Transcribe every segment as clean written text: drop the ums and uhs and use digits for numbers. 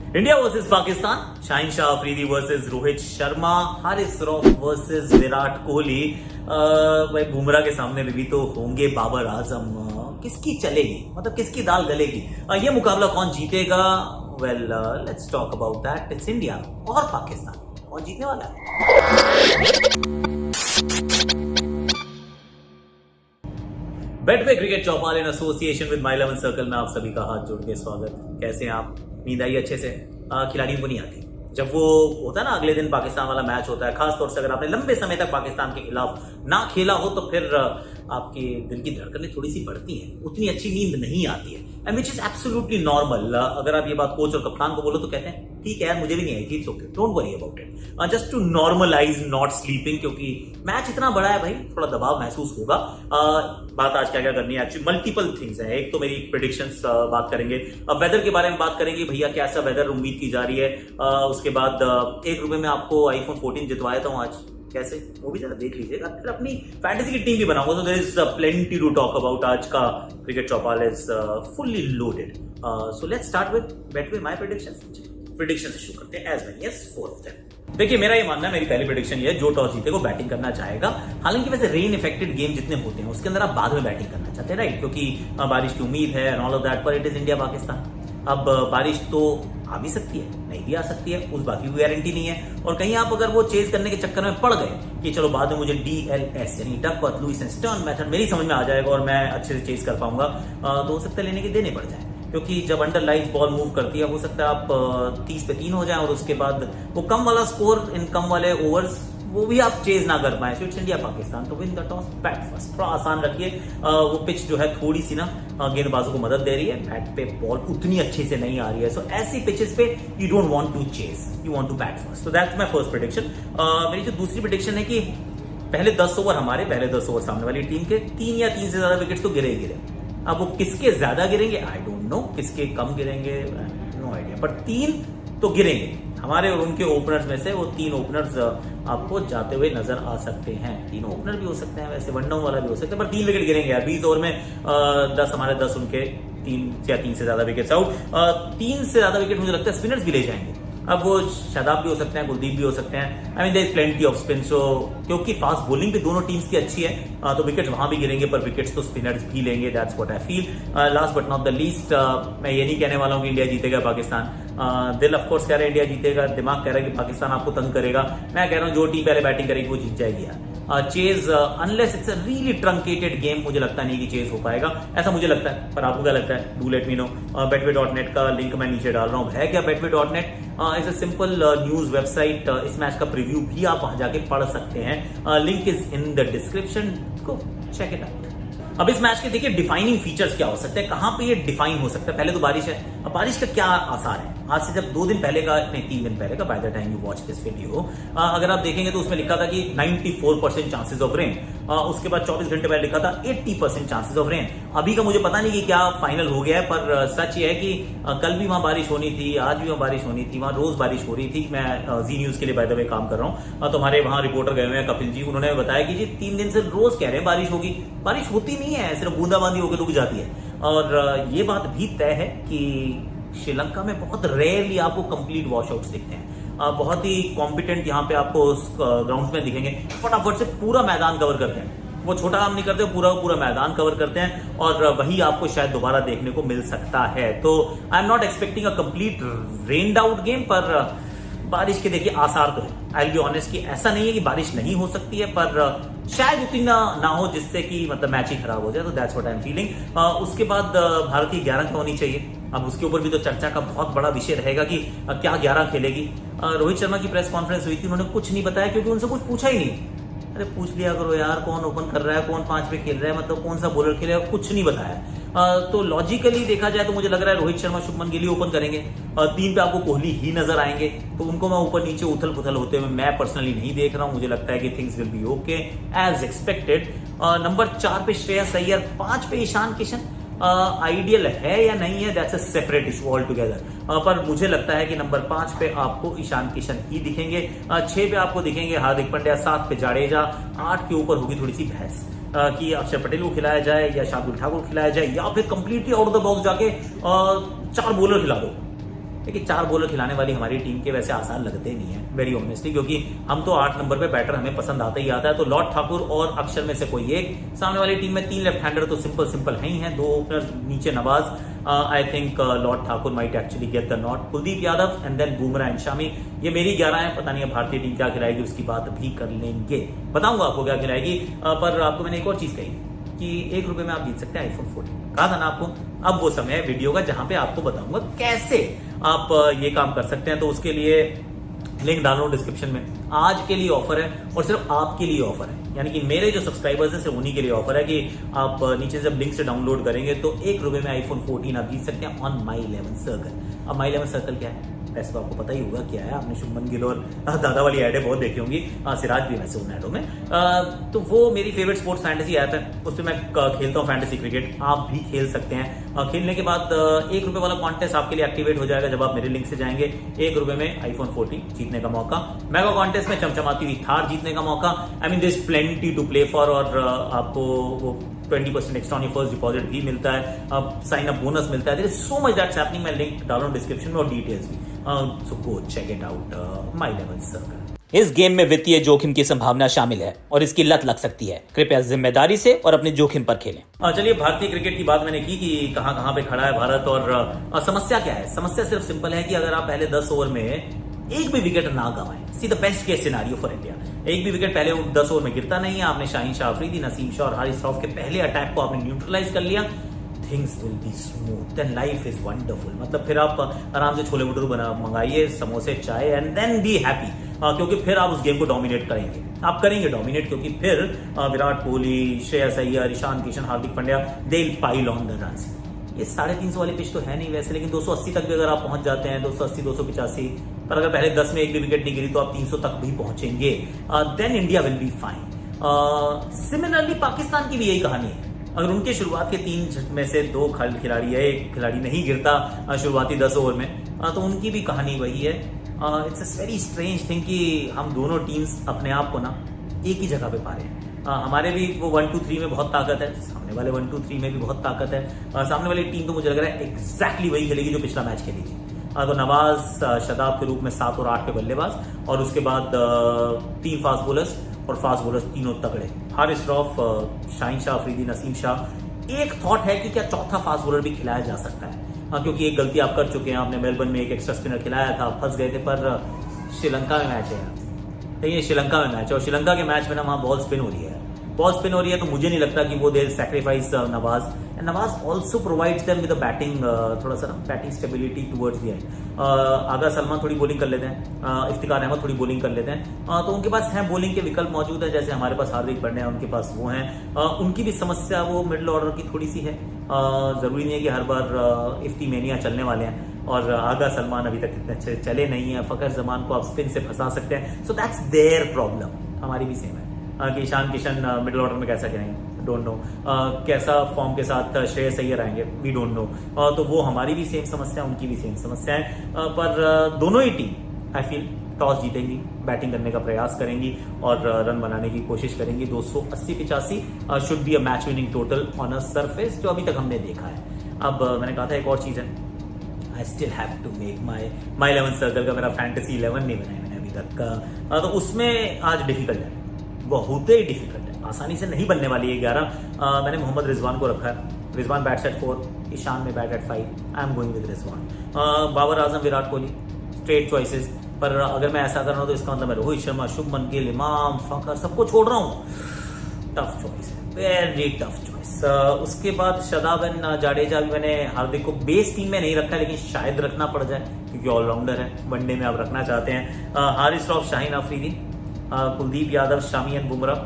India versus Pakistan, Shaheen Shah Afridi versus Rohit Sharma, Haris Rauf versus Virat Kohli. भाई बुमराह के सामने भी तो होंगे बाबर आजम। किसकी चलेगी, मतलब किसकी दाल गलेगी? ये मुकाबला कौन जीतेगा? Well let's talk about that. It's India और पाकिस्तान, कौन जीतने वाला है? Betway cricket Chaupal in association with my 11 circle में आप सभी का हाथ जोड़ के स्वागत। कैसे हैं आप? नींद आई अच्छे से? खिलाड़ियों को नहीं आती जब वो होता है ना, अगले दिन पाकिस्तान वाला मैच होता है, खासतौर से अगर आपने लंबे समय तक पाकिस्तान के खिलाफ ना खेला हो तो फिर आपके दिल की धड़कनें थोड़ी सी बढ़ती हैं, उतनी अच्छी नींद नहीं आती है, and which is absolutely normal. अगर आप ये बात कोच और कप्तान को बोलो तो कहते हैं ठीक है यार, मुझे भी नहीं आई थी, it's okay, don't worry about it, just to normalize not sleeping, क्योंकि मैच इतना बड़ा है भाई, थोड़ा दबाव महसूस होगा। बात आज क्या क्या करनी है, एक्चुअली मल्टीपल थिंग्स है। एक तो मेरी प्रेडिक्शंस बात करेंगे, वेदर के बारे में बात करेंगे, भैया कैसा वेदर उम्मीद की जा रही है। उसके बाद ₹1 में आपको iPhone 14 जितवाया था आज, कैसे वो भी जरा देख लीजिएगा। फिर अपनी फैंटेसी की टीम भी बनाऊंगा, तो there is plenty to talk about. आज का cricket Chaupal is fully loaded, so let's start with Betway my prediction से शुरू करते हैं, as many as 4 of them. देखिए, मेरा ये मानना है, मेरी पहली प्रेडिक्शन ये है, जो टॉस जीते को बैटिंग करना चाहेगा। हालांकि वैसे रेन इफेक्टेड गेम जितने होते हैं उसके अंदर आप बाद में बैटिंग करना चाहते हैं, राइट, क्योंकि बारिश की उम्मीद है एंड ऑल ऑफ दैट, पर इट इज इंडिया पाकिस्तान। अब बारिश तो आ भी सकती है, नहीं भी आ सकती है, उस बात की कोई गारंटी नहीं है। और कहीं आप अगर वो चेज करने के चक्कर में पड़ गए कि चलो बाद में मुझे DLS यानी Duckworth Lewis and Stern method मेरी समझ में आ जाएगा और मैं अच्छे से चेज कर पाऊंगा, तो हो सकता है लेने के देने पड़ जाए, क्योंकि जब अंडर लाइव बॉल मूव करती है हो सकता है आप 30 पे 3 हो जाए और उसके बाद वो कम वाला स्कोर इन कम वाले ओवर्स वो भी आप चेज ना कर पाए। इट्स इंडिया पाकिस्तान, तो win the toss bat first. थोड़ा आसान रखिए, वो पिच जो है थोड़ी सी ना गेंदबाजों को मदद दे रही है, बैट पे बॉल उतनी अच्छे से नहीं आ रही है, सो ऐसी पिचेस पे you don't want to chase, you want to bat first. So that's my first prediction. मेरी जो दूसरी प्रेडिक्शन है कि पहले 10 ओवर हमारे, पहले 10 ओवर सामने वाली टीम के, 3 या 3 से ज्यादा विकेट तो गिरे ही गिरे। अब वो किसके ज्यादा गिरेंगे आई डोंट नो, किसके कम गिरेंगे नो आइडिया, पर 3 तो गिरेंगे हमारे और उनके ओपनर्स में से। वो 3 ओपनर्स आपको जाते हुए नजर आ सकते हैं। 3 ओपनर भी हो सकते हैं, वैसे 1 डाउन वाला भी हो सकता है, पर 3 विकेट गिरेंगे यार 20 ओवर में। 10 हमारे, 10 उनके, 3 या 3 से ज्यादा विकेट आउट। 3 से ज्यादा विकेट मुझे लगता है स्पिनर्स भी ले जाएंगे। अब वो शादाब भी हो सकते हैं, कुलदीप भी हो सकते हैं, I mean there is plenty of spin. So क्योंकि फास्ट बॉलिंग भी दोनों टीम्स की अच्छी है, तो विकेट वहां भी गिरेंगे, पर विकेट्स तो स्पिनर्स भी लेंगे। That's what I feel. Last but not the least, मैं ये नहीं कहने वाला हूं कि इंडिया जीतेगा पाकिस्तान। दिल ऑफ कोर्स कह रहा है इंडिया जीतेगा, दिमाग कह रहा है कि पाकिस्तान आपको तंग करेगा। मैं कह रहा हूं जो टीम पहले बैटिंग करेगी वो जीत जाएगी यार। Chase unless it's a really truncated game, मुझे लगता नहीं कि चेज हो पाएगा, ऐसा मुझे लगता है। पर आपको क्या लगता है? Do let me know. betway.net का लिंक मैं नीचे डाल रहा हूं, है क्या betway.net? It's a simple news website. इस मैच का प्रीव्यू भी आप वहां जाके पढ़ सकते हैं, link is in the description, go check it out. अब इस मैच के देखिए डिफाइनिंग फीचर्स क्या हो सकते हैं, कहां पे ये डिफाइन हो सकता है। पहले तो बारिश है। अब बारिश का क्या आसार है? आज से जब 2 दिन पहले का, नहीं 3 दिन पहले का, by the time you watch this video, अगर आप देखेंगे तो उसमें लिखा था कि 94% चांसेस ऑफ रेन। उसके बाद 24 घंटे पहले लिखा था 80% चांसेस ऑफ रेन। अभी का मुझे पता नहीं कि क्या फाइनल हो गया है, पर सच ये है कि कल भी वहां बारिश होनी थी, आज भी वहां बारिश होनी थी, वहां रोज बारिश हो रही थी। मैं जी न्यूज के लिए बाय द वे काम कर रहा हूँ, तो हमारे वहां रिपोर्टर गए हुए हैं कपिल जी, उन्होंने बताया कि जी 3 दिन से रोज कह रहे हैं बारिश होगी, बारिश होती नहीं है, सिर्फ बूंदाबांदी होकर रुक जाती है। और ये बात भी तय है कि श्रीलंका में बहुत रेयरली आपको कंप्लीट वॉशआउट्स दिखते हैं। बहुत ही कॉम्पिटेंट यहाँ पे आपको ग्राउंड्स में दिखेंगे, फटाफट से पूरा मैदान कवर करते हैं। वो छोटा काम नहीं करते, पूरा मैदान कवर करते हैं, और वही आपको शायद दोबारा देखने को मिल सकता है। तो I am not expecting a complete rained out game, पर बारिश के देखिए आसार तो है। आई विल बी ऑनेस्ट कि ऐसा नहीं है कि बारिश नहीं हो सकती है, पर शायद उतनी ना हो जिससे कि मतलब मैच ही खराब हो जाए। तो that's what I am feeling. उसके बाद भारत की 11 होनी चाहिए। अब उसके ऊपर भी तो चर्चा का बहुत बड़ा विषय रहेगा कि क्या 11 खेलेगी। रोहित शर्मा की प्रेस कॉन्फ्रेंस हुई थी, उन्होंने कुछ नहीं बताया, क्योंकि उनसे कुछ पूछा ही नहीं। अरे पूछ लिया करो यार, कौन ओपन कर रहा है, कौन 5 पे खेल रहा है, मतलब कौन सा बॉलर खेलेगा, कुछ नहीं बताया। तो लॉजिकली देखा जाए तो मुझे लग रहा है रोहित शर्मा, शुभमन गिल ओपन करेंगे। 3 पे आपको कोहली ही नजर आएंगे, तो उनको मैं ऊपर नीचे उथल पुथल होते हुए मैं पर्सनली नहीं देख रहा हूं। मुझे लगता है कि things will be okay as expected. Number 4 पे श्रेयस अय्यर, 5 पे ईशान किशन। आइडियल है या नहीं है, that's a separate issue all together, पर मुझे लगता है कि नंबर 5 पे आपको ईशान किशन ही दिखेंगे। 6 पे आपको दिखेंगे हार्दिक पांड्या, 7 पे जाडेजा, 8 के ऊपर होगी थोड़ी सी बहस कि अक्षर पटेल को खिलाया जाए या शार्दुल ठाकुर खिलाया जाए, या फिर completely out of the box जाके 4 बॉलर खिला दो। लेकिन 4 बॉलर खिलाने वाली हमारी टीम के वैसे आसान लगते नहीं है वेरी ऑनेस्टली, क्योंकि हम तो 8 नंबर पे बैटर हमें पसंद आता ही आता है। तो लॉर्ड ठाकुर और अक्षर में से कोई एक, सामने वाली टीम में 3 लेफ्ट हैंडर तो सिंपल है ही हैं, 2 ओपनर नीचे Nawaz, I think lord Thakur might actually get the nod, Kuldeep Yadav and then Bumrah and Shami. ये मेरी 11 है, पता नहीं है भारतीय टीम क्या खिलाएगी, उसकी बात भी कर लेंगे, बताऊंगा आपको क्या खिलाएगी। पर आपको मैंने एक और चीज कही कि ₹1 में आप जीत सकते हैं iPhone 14, कहा था ना आपको। अब वो समय है वीडियो का जहां पे आपको बताऊंगा कैसे आप ये काम कर सकते हैं। तो उसके लिए लिंक डाउनलोड डिस्क्रिप्शन में। आज के लिए ऑफर है और सिर्फ आपके लिए ऑफर है, यानी कि मेरे जो सब्सक्राइबर्स हैं सिर्फ उन्हीं के लिए ऑफर है कि आप नीचे जब लिंक से डाउनलोड करेंगे तो ₹1 में iPhone 14 आप जीत सकते हैं ऑन माई 11 सर्कल। अब माई 11 सर्कल क्या है वैसे तो आपको पता ही होगा क्या है, आपने शुभमन गिल और दादा वाली एडें बहुत देखी होंगी, सिराज भी वैसे उन एडों में। तो वो मेरी फेवरेट स्पोर्ट्स फैंटेसी ऐप है, उस पर मैं खेलता हूँ फैंटेसी क्रिकेट, आप भी खेल सकते हैं। खेलने के बाद ₹1 वाला कॉन्टेस्ट आपके लिए एक्टिवेट हो जाएगा जब आप मेरे लिंक से जाएंगे। ₹1 में iPhone 14 जीतने का मौका, मेगा कॉन्टेस्ट में चमचमाती हुई थार जीतने का मौका। I mean this plenty to play for, और आपको वो 20% extra on your first deposit भी मिलता है, अब साइन अप बोनस मिलता है। There is so much that's happening, मैं लिंक डाउनलोड डिस्क्रिप्शन में और डिटेल्स भी, so go check it out my 11 circle. इस गेम में वित्तीय जोखिम की संभावना शामिल है और इसकी लत लग सकती है। कृपया जिम्मेदारी से और अपने जोखिम पर खेलें। चलिए, भारतीय क्रिकेट की बात मैंने की कि कहां कहां पे खड़ा है भारत, और समस्या क्या है। समस्या सिर्फ सिंपल है कि अगर आप पहले 10 ओवर में एक भी विकेट ना गवाएं, see the best case scenario for India, एक भी विकेट पहले 10 ओवर में गिरता नहीं है, आपने शाहीन शाह अफरीदी, नसीम शाह और हारिस रऊफ के पहले अटैक को आपने न्यूट्रलाइज कर लिया, things will be smooth, then life is wonderful. मतलब फिर आप आराम से छोले भटूरे मंगाइए, समोसे, चाय, एंड देन बी हैप्पी, क्योंकि फिर आप उस गेम को डोमिनेट करेंगे, आप करेंगे डोमिनेट, क्योंकि फिर Virat Kohli, Shreyas Iyer, Ishan Kishan, Hardik Pandya, they will pile on the runs. ये 350 वाली पिच तो है नहीं वैसे, लेकिन 280 तक भी अगर आप पहुंच जाते हैं, 280, 285, पर अगर पहले 10 में एक भी विकेट नहीं गिरी तो आप 300 तक भी पहुंचेंगे, then India will be fine. Similarly Pakistan की भी यही कहानी है, अगर उनके शुरुआत के 3 में से 2 खिलाड़ी है, एक खिलाड़ी नहीं गिरता शुरुआती 10 ओवर में, तो उनकी भी कहानी वही है। It's a very strange thing कि हम दोनों टीम्स अपने आप को ना एक ही जगह पे पा रहे हैं। हमारे भी वो 1-2-3 में बहुत ताकत है, सामने वाले 1-2-3 में भी बहुत ताकत है। सामने वाली टीम तो मुझे लग रहा है एग्जैक्टली वही खेलेगी जो पिछला मैच खेली थी। तो नवाज, शदाब के रूप में 7 और 8 के बल्लेबाज, और उसके बाद 3 फास्ट बॉलर्स, और फास्ट बॉलर्स तीनों तगड़े, हारिस रऊफ, शाहीन शाह अफरीदी, नसीम शाह। एक थॉट है कि क्या चौथा फास्ट बॉलर भी खिलाया जा सकता है, क्योंकि एक गलती आप कर चुके हैं, आपने मेलबर्न में एक एक्स्ट्रा स्पिनर खिलाया था, फंस गए थे। पर श्रीलंका में मैच है, देखिए श्रीलंका में मैच है, और श्रीलंका के मैच में ना वहां बॉल स्पिन हो रही है, तो मुझे नहीं लगता कि वो they sacrifice Nawaz, and Nawaz also provides them with batting, थोड़ा सा batting stability towards the end. Agha Salman थोड़ी बॉलिंग कर लेते हैं, इफ्तिकार अहमद थोड़ी बॉलिंग कर लेते हैं, तो उनके पास हैं बॉलिंग के विकल्प मौजूद है, जैसे हमारे पास हार्दिक पांड्या है, उनके पास वो हैं। उनकी भी समस्या वो मिडिल ऑर्डर की थोड़ी सी है, जरूरी नहीं है कि हर बार इफ्ती मेनिया चलने वाले हैं, और आगा सलमान अभी तक इतने अच्छे चले नहीं है, फकर जमान को आप स्पिन से फंसा सकते हैं, सो दैट्स देयर प्रॉब्लम। हमारी भी सेम है कि ईशान किशन मिडिल ऑर्डर में कैसा खेलेंगे, डोंट नो, कैसा फॉर्म के साथ श्रेयस अय्यर आएंगे, वी डोंट नो। तो वो हमारी भी सेम समस्या, उनकी भी सेम समस्या है, पर दोनों ही टीम आई फील टॉस जीतेंगी, बैटिंग करने का प्रयास करेंगी और रन बनाने की कोशिश करेंगी। 280-85 should be a match winning total on a surface, जो अभी तक हमने देखा है। अब मैंने कहा था एक और चीज है, I still have to make my 11 circle का मेरा फैंटेसी 11 नहीं बनाया मैंने अभी तक, तो उसमें आज डिफिकल्ट है, बहुत ही डिफिकल्ट है, आसानी से नहीं बनने वाली है 11। मैंने मोहम्मद रिजवान को रखा है, रिजवान बैट्स एट 4, ईशान में bat at 5, I am going with Rizwan. Babar Azam, Virat Kohli, straight choices, पर अगर मैं ऐसा कर रहा हूं तो इसका मतलब मैं रोहित शर्मा, शुभमन गिल, इमाम, फकर सबको छोड़ रहा हूं, टफ चॉइस है, वेरी टफ चॉइस। उसके बाद शदाब एंड जाडेजा भी मैंने हार्दिक को बेस टीम में नहीं रखा, लेकिन शायद रखना पड़ जाए क्योंकि ऑलराउंडर है, वनडे में आप रखना चाहते हैं। हारिस रऊफ, शाहीन अफरीदी, कुलदीप यादव, शामी एंड बुमराह,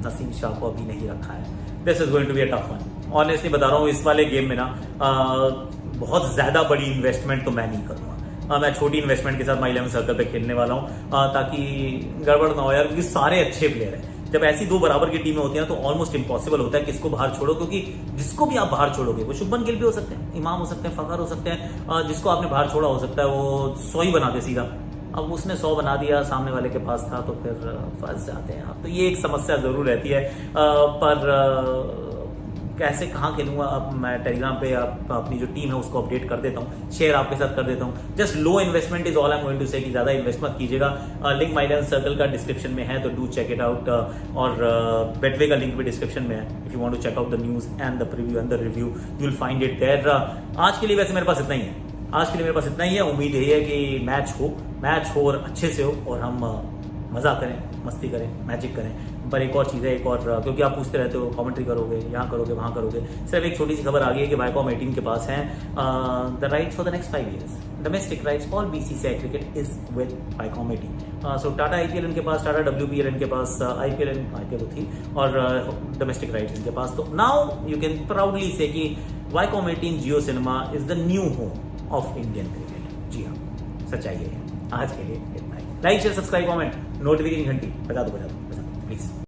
नसीम शाह को अभी नहीं रखा है। This is going to be a tough one, honestly बता रहा हूँ। इस वाले गेम में ना बहुत ज्यादा बड़ी इन्वेस्टमेंट तो मैं नहीं करूंगा, मैं छोटी इन्वेस्टमेंट के साथ माई 11 सर्कल पे खेलने वाला हूँ, ताकि गड़बड़ ना हो यार, क्योंकि सारे अच्छे प्लेयर हैं। जब ऐसी 2 बराबर की टीमें होती हैं तो ऑलमोस्ट इम्पॉसिबल होता है किसको बाहर छोड़ो, क्योंकि जिसको भी आप बाहर छोड़ोगे, वो शुभमन गिल भी हो सकते हैं, इमाम हो सकते हैं, फकर हो सकते हैं, जिसको आपने बाहर छोड़ा हो सकता है वो 100 ही बना दे सीधा। अब उसने 100 बना दिया, सामने वाले के पास था, तो फिर फंस जाते हैं आप। तो ये एक समस्या जरूर रहती है, पर कैसे कहाँ खेलूंगा, अब मैं टेलीग्राम पे अपनी जो टीम है उसको अपडेट कर देता हूँ, शेयर आपके साथ कर देता हूँ। Just low investment is all I am going to say, कि ज्यादा इन्वेस्ट मत कीजिएगा। लिंक माय इलेवन सर्कल का डिस्क्रिप्शन में है, तो डू चेक इट आउट, और बेटवे का लिंक भी डिस्क्रिप्शन में है। If you want to check out the news and the preview and the review, you will find it there. आज के लिए वैसे मेरे पास इतना ही है, आज के लिए मेरे पास इतना ही है। उम्मीद यही है कि मैच हो और अच्छे से हो, और हम मजा करें, मस्ती करें, मैजिक करें। पर एक और चीज़ है, एक और, क्योंकि आप पूछते रहते हो कमेंट्री करोगे, यहाँ करोगे, वहाँ करोगे, सिर्फ एक छोटी सी खबर आ गई है कि वाईकॉम 18 के पास है the rights for the next 5 years, domestic rights for BCCI cricket is with Viacom 18। So Tata IPL इनके पास, टाटा WPL इनके पास, आईपीएल तो थी, और डोमेस्टिक राइट्स इनके पास। तो now you can proudly say कि Viacom 18 Jio cinema is the new home of Indian cricket. जी हाँ, सच्चाई है। आज के लिए इतना ही। Like share subscribe comment, notification घंटी बजा दो प्लीज।